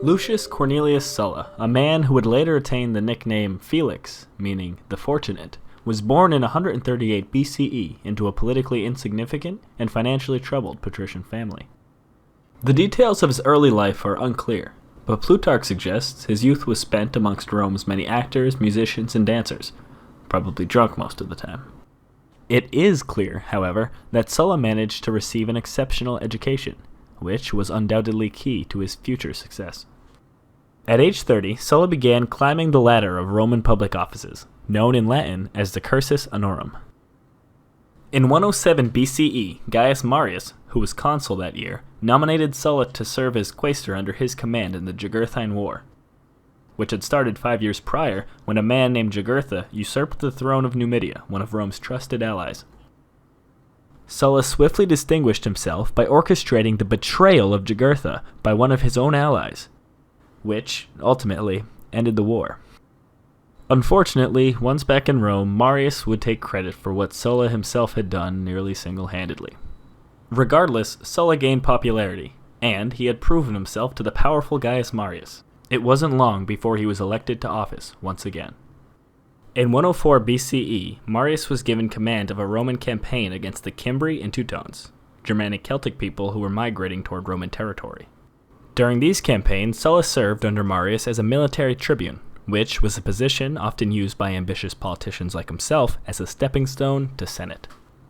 Lucius Cornelius Sulla, a man who would later attain the nickname Felix, meaning the fortunate, was born in 138 BCE into a politically insignificant and financially troubled patrician family. The details of his early life are unclear, but Plutarch suggests his youth was spent amongst Rome's many actors, musicians, and dancers, probably drunk most of the time. It is clear, however, that Sulla managed to receive an exceptional education, which was undoubtedly key to his future success. At age 30, Sulla began climbing the ladder of Roman public offices, known in Latin as the cursus honorum. In 107 BCE, Gaius Marius, who was consul that year, nominated Sulla to serve as quaestor under his command in the Jugurthine War, which had started 5 years prior when a man named Jugurtha usurped the throne of Numidia, one of Rome's trusted allies. Sulla swiftly distinguished himself by orchestrating the betrayal of Jugurtha by one of his own allies, which, ultimately, ended the war. Unfortunately, once back in Rome, Marius would take credit for what Sulla himself had done nearly single-handedly. Regardless, Sulla gained popularity, and he had proven himself to the powerful Gaius Marius. It wasn't long before he was elected to office once again. In 104 BCE, Marius was given command of a Roman campaign against the Cimbri and Teutones, Germanic Celtic people who were migrating toward Roman territory. During these campaigns, Sulla served under Marius as a military tribune, which was a position often used by ambitious politicians like himself as a stepping stone to Senate.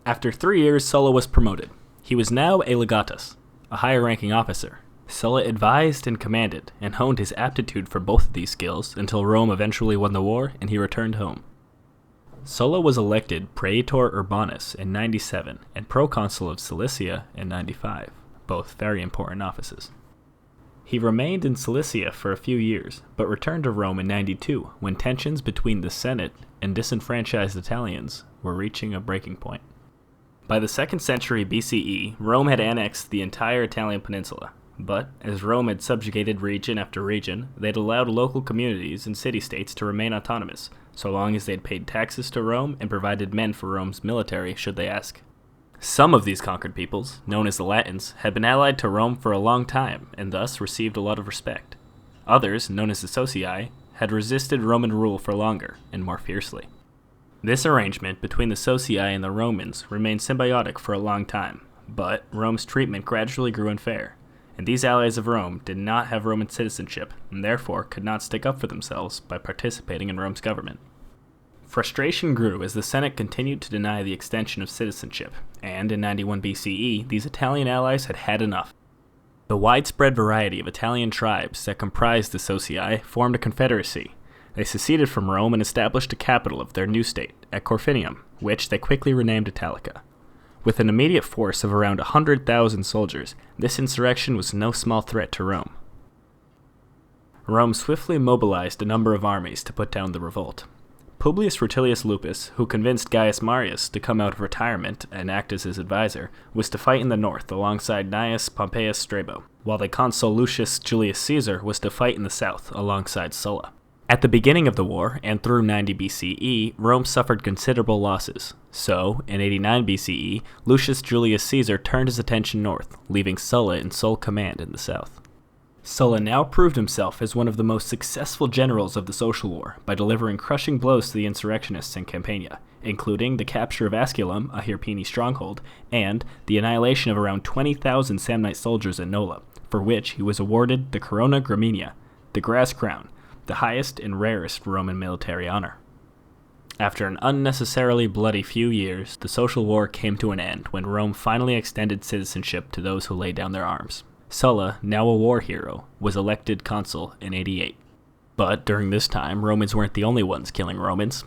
After 3 years, Sulla was promoted. He was now a legatus, a higher-ranking officer. Sulla advised and commanded, and honed his aptitude for both of these skills until Rome eventually won the war and he returned home. Sulla was elected praetor urbanus in 97 and proconsul of Cilicia in 95, both very important offices. He remained in Cilicia for a few years, but returned to Rome in 92 when tensions between the Senate and disenfranchised Italians were reaching a breaking point. By the 2nd century BCE, Rome had annexed the entire Italian peninsula, but as Rome had subjugated region after region, they'd allowed local communities and city-states to remain autonomous, so long as they'd paid taxes to Rome and provided men for Rome's military should they ask. Some of these conquered peoples, known as the Latins, had been allied to Rome for a long time and thus received a lot of respect. Others, known as the Socii, had resisted Roman rule for longer and more fiercely. This arrangement between the Socii and the Romans remained symbiotic for a long time, but Rome's treatment gradually grew unfair, and these allies of Rome did not have Roman citizenship and therefore could not stick up for themselves by participating in Rome's government. Frustration grew as the Senate continued to deny the extension of citizenship, and in 91 BCE, these Italian allies had had enough. The widespread variety of Italian tribes that comprised the Socii formed a confederacy. They seceded from Rome and established a capital of their new state at Corfinium, which they quickly renamed Italica. With an immediate force of around 100,000 soldiers, this insurrection was no small threat to Rome. Rome swiftly mobilized a number of armies to put down the revolt. Publius Rutilius Lupus, who convinced Gaius Marius to come out of retirement and act as his advisor, was to fight in the north alongside Gnaeus Pompeius Strabo, while the consul Lucius Julius Caesar was to fight in the south alongside Sulla. At the beginning of the war, and through 90 BCE, Rome suffered considerable losses. So, in 89 BCE, Lucius Julius Caesar turned his attention north, leaving Sulla in sole command in the south. Sulla now proved himself as one of the most successful generals of the Social War by delivering crushing blows to the insurrectionists in Campania, including the capture of Asculum, a Hirpini stronghold, and the annihilation of around 20,000 Samnite soldiers in Nola, for which he was awarded the Corona Gramina, the grass crown, the highest and rarest Roman military honor. After an unnecessarily bloody few years, the Social War came to an end when Rome finally extended citizenship to those who laid down their arms. Sulla, now a war hero, was elected consul in 88. But during this time, Romans weren't the only ones killing Romans.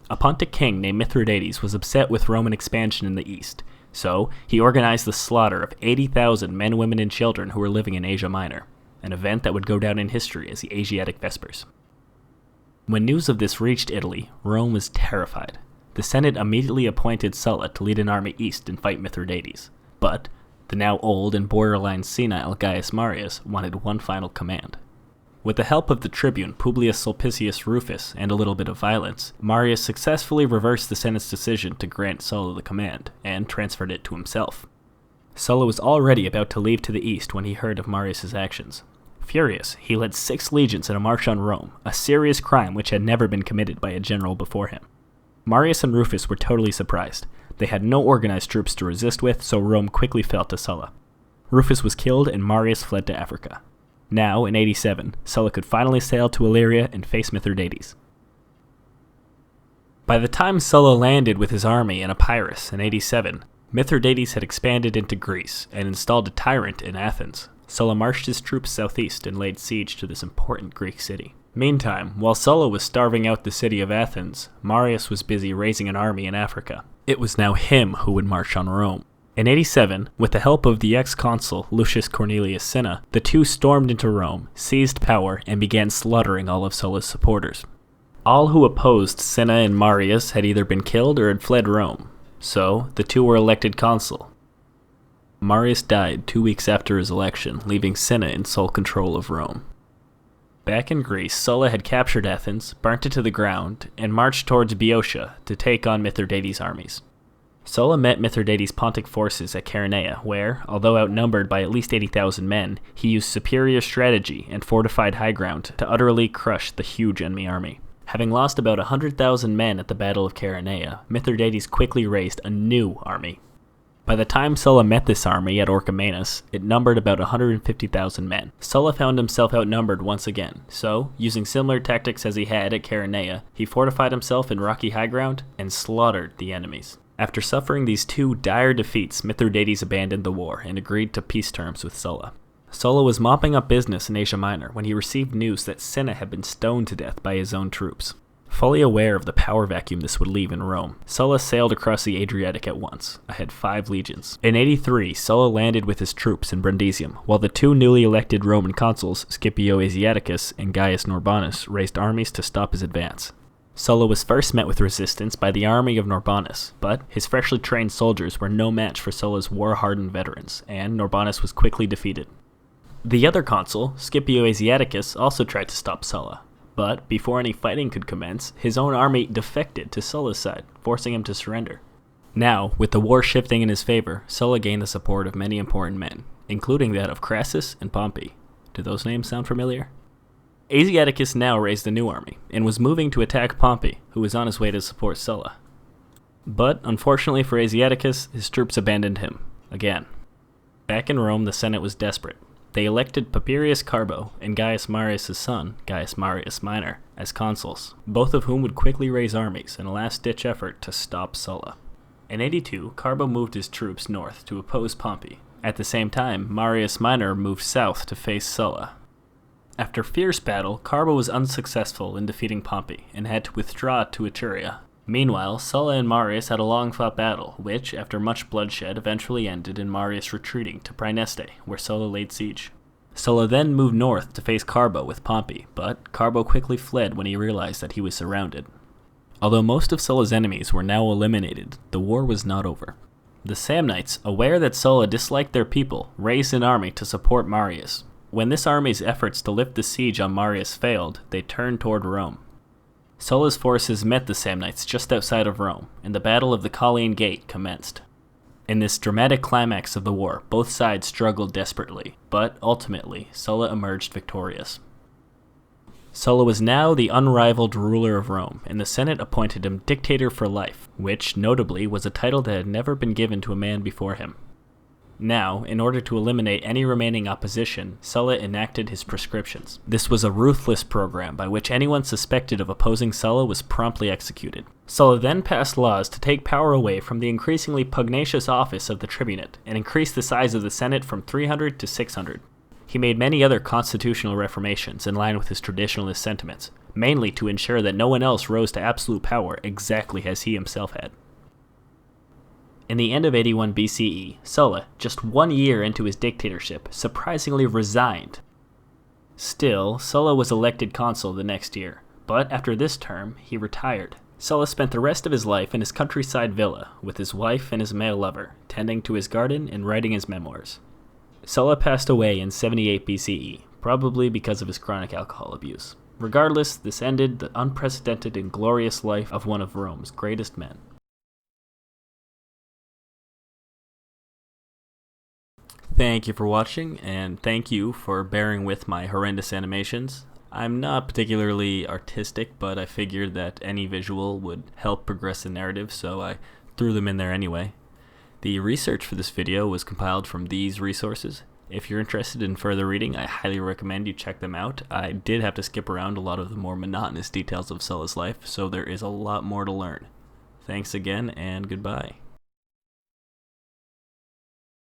A Pontic king named Mithridates was upset with Roman expansion in the east, so he organized the slaughter of 80,000 men, women, and children who were living in Asia Minor, an event that would go down in history as the Asiatic Vespers. When news of this reached Italy, Rome was terrified. The Senate immediately appointed Sulla to lead an army east and fight Mithridates, but the now old and borderline senile Gaius Marius wanted one final command. With the help of the tribune Publius Sulpicius Rufus and a little bit of violence, Marius successfully reversed the Senate's decision to grant Sulla the command, and transferred it to himself. Sulla was already about to leave to the east when he heard of Marius's actions. Furious, he led 6 legions in a march on Rome, a serious crime which had never been committed by a general before him. Marius and Rufus were totally surprised. They had no organized troops to resist with, so Rome quickly fell to Sulla. Rufus was killed and Marius fled to Africa. Now, in 87, Sulla could finally sail to Illyria and face Mithridates. By the time Sulla landed with his army in Epirus in 87, Mithridates had expanded into Greece and installed a tyrant in Athens. Sulla marched his troops southeast and laid siege to this important Greek city. Meantime, while Sulla was starving out the city of Athens, Marius was busy raising an army in Africa. It was now him who would march on Rome. In 87, with the help of the ex-consul Lucius Cornelius Cinna, the two stormed into Rome, seized power, and began slaughtering all of Sulla's supporters. All who opposed Cinna and Marius had either been killed or had fled Rome, so the two were elected consul. Marius died 2 weeks after his election, leaving Cinna in sole control of Rome. Back in Greece, Sulla had captured Athens, burnt it to the ground, and marched towards Boeotia to take on Mithridates' armies. Sulla met Mithridates' Pontic forces at Chaeronea, where, although outnumbered by at least 80,000 men, he used superior strategy and fortified high ground to utterly crush the huge enemy army. Having lost about 100,000 men at the Battle of Chaeronea, Mithridates quickly raised a new army. By the time Sulla met this army at Orchomenus, it numbered about 150,000 men. Sulla found himself outnumbered once again, so, using similar tactics as he had at Chaeronea, he fortified himself in rocky high ground and slaughtered the enemies. After suffering these 2 dire defeats, Mithridates abandoned the war and agreed to peace terms with Sulla. Sulla was mopping up business in Asia Minor when he received news that Cinna had been stoned to death by his own troops. Fully aware of the power vacuum this would leave in Rome, Sulla sailed across the Adriatic at once, ahead 5 legions. In 83, Sulla landed with his troops in Brundisium, while the 2 newly elected Roman consuls, Scipio Asiaticus and Gaius Norbanus, raised armies to stop his advance. Sulla was first met with resistance by the army of Norbanus, but his freshly trained soldiers were no match for Sulla's war-hardened veterans, and Norbanus was quickly defeated. The other consul, Scipio Asiaticus, also tried to stop Sulla, but before any fighting could commence, his own army defected to Sulla's side, forcing him to surrender. Now, with the war shifting in his favor, Sulla gained the support of many important men, including that of Crassus and Pompey. Do those names sound familiar? Asiaticus now raised a new army, and was moving to attack Pompey, who was on his way to support Sulla. But, unfortunately for Asiaticus, his troops abandoned him, again. Back in Rome, the Senate was desperate. They elected Papirius Carbo and Gaius Marius' son, Gaius Marius Minor, as consuls, both of whom would quickly raise armies in a last-ditch effort to stop Sulla. In 82, Carbo moved his troops north to oppose Pompey. At the same time, Marius Minor moved south to face Sulla. After fierce battle, Carbo was unsuccessful in defeating Pompey and had to withdraw to Etruria. Meanwhile, Sulla and Marius had a long-fought battle, which, after much bloodshed, eventually ended in Marius retreating to Praeneste, where Sulla laid siege. Sulla then moved north to face Carbo with Pompey, but Carbo quickly fled when he realized that he was surrounded. Although most of Sulla's enemies were now eliminated, the war was not over. The Samnites, aware that Sulla disliked their people, raised an army to support Marius. When this army's efforts to lift the siege on Marius failed, they turned toward Rome. Sulla's forces met the Samnites just outside of Rome, and the Battle of the Colline Gate commenced. In this dramatic climax of the war, both sides struggled desperately, but ultimately, Sulla emerged victorious. Sulla was now the unrivaled ruler of Rome, and the Senate appointed him Dictator for life, which, notably, was a title that had never been given to a man before him. Now, in order to eliminate any remaining opposition, Sulla enacted his proscriptions. This was a ruthless program by which anyone suspected of opposing Sulla was promptly executed. Sulla then passed laws to take power away from the increasingly pugnacious office of the tribunate and increase the size of the Senate from 300 to 600. He made many other constitutional reformations in line with his traditionalist sentiments, mainly to ensure that no one else rose to absolute power exactly as he himself had. In the end of 81 BCE, Sulla, just 1 year into his dictatorship, surprisingly resigned. Still, Sulla was elected consul the next year, but after this term, he retired. Sulla spent the rest of his life in his countryside villa, with his wife and his male lover, tending to his garden and writing his memoirs. Sulla passed away in 78 BCE, probably because of his chronic alcohol abuse. Regardless, this ended the unprecedented and glorious life of one of Rome's greatest men. Thank you for watching, and thank you for bearing with my horrendous animations. I'm not particularly artistic, but I figured that any visual would help progress the narrative, so I threw them in there anyway. The research for this video was compiled from these resources. If you're interested in further reading, I highly recommend you check them out. I did have to skip around a lot of the more monotonous details of Sulla's life, so there is a lot more to learn. Thanks again, and goodbye.